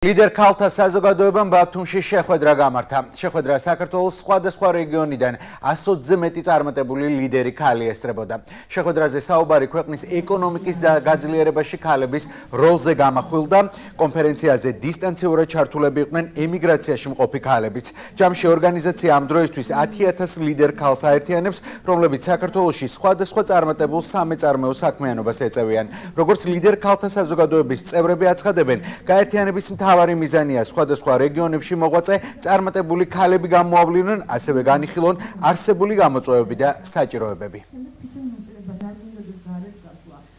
ლიდერ ქალთა საზოგადოებამ ბათუმში შეხვედრა გამართა. შეხვედრა საქართველოს სხვადასხვა რეგიონიდან 120-ზე მეტი წარმატებული ლიდერი ქალი ესწრებოდა. შეხვედრაზე საუბარი ქვეყნის ეკონომიკის გაძლიერებაში ქალების როლზე გამახვილდა. კონფერენციაზე დისტანციურად ჩართულები იყვნენ ემიგრაციაში მყოფი ქალებიც. ჯამში ორგანიზაცია ამ დროისთვის 10,000 ლიდერ ქალს აერთიანებს, რომლებიც საქართველოში სხვადასხვა წარმატებულ სამეწარმეო საქმიანობას ეწევიან. როგორც ლიდერ ქალთა საზოგადოების წევრები აცხადებენ, გაერთიანების მთავარი მიზანია სხვადასხვა რეგიონებში მოღვაწე წარმატებული ქალები გამოავლინონ, ასევე განიხილონ არსებული გამოწვევები და საჭიროებები.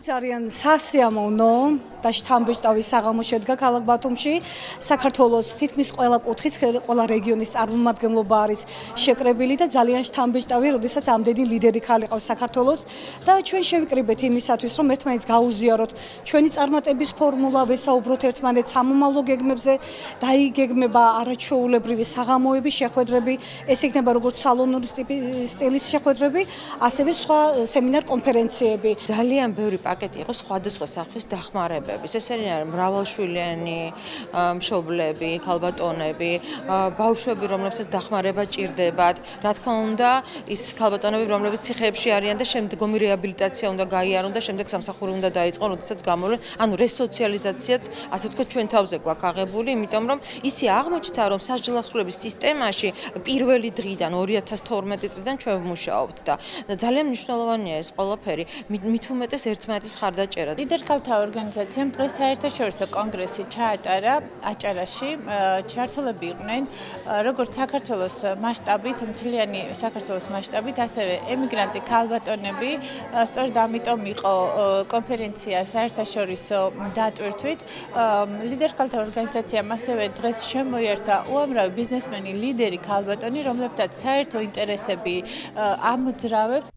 ძალიან სასიამოვნო და შთამბეჭდავი საღამო შედგა ქალაქ ბათუმში. საქართველოს თითქმის ყველა კუთხის, ყველა რეგიონის წარმომადგენლობა არის შეკრებილი და ძალიან შთამბეჭდავი, როდესაც ამდენი ლიდერი ქალი ყავს საქართველოს და ჩვენ შევიკრიბეთ იმისათვის, რომ ერთმანეთს გაუზიაროთ ჩვენი წარმატების ფორმულა, ვესაუბროთ ერთმანეთს სამომავლო გეგმებზე, დაიგეგმება არაჩვეულებრივი საღამოები, შეხვედრები, ეს იქნება როგორც სალონური სტილის შეხვედრები, ასევე სხვა სემინარ კონფერენციები. ძალიან ბევრი პაკეტი იყო სხვადასხვა სახის დახმარებების. ეს არის მრავალშვილიანი მშობლები, ქალბატონები, ბავშვები, რომლებსაც დახმარება ჭირდებათ. რა თქმა უნდა, ის ქალბატონები, რომლებიც ციხეებში არიან და შემდგომი რეაბილიტაცია უნდა გაიარონ და შემდეგ სამსახური უნდა დაიწყონ, როდესაც გამოვლენ. ანუ რესოციალიზაციაც, ასე ვთქვათ, ჩვენ თავზე გვაქვს აღებული, იმიტომ რომ ისე აღმოჩნდა, რომ სასჯელახსოვრების სისტემაში პირველი დღიდან 2012 წლიდან ჩვენ ვმუშაობთ და ძალიან მნიშვნელოვანია ეს ყველაფერი. მით უმეტეს ერთმანეთის მხარდაჭერა. ლიდერ ქალთა ორგანიზაციამ დღეს საერთაშორისო კონგრესი ჩაატარა აჭარაში. ჩართულები იყვნენ როგორც საქართველოს მასშტაბით, მთლიანი საქართველოს მასშტაბით, ასევე ემიგრანტი ქალბატონები. სწორედ ამიტომ იყო კონფერენცია საერთაშორისო დატვირთვით. ლიდერ ქალთა ორგანიზაციამ ასევე დღეს შემოიერთა უამრავი ბიზნესმენი, ლიდერი ქალბატონი, რომლებთაც საერთო ინტერესები ამოძრავებს.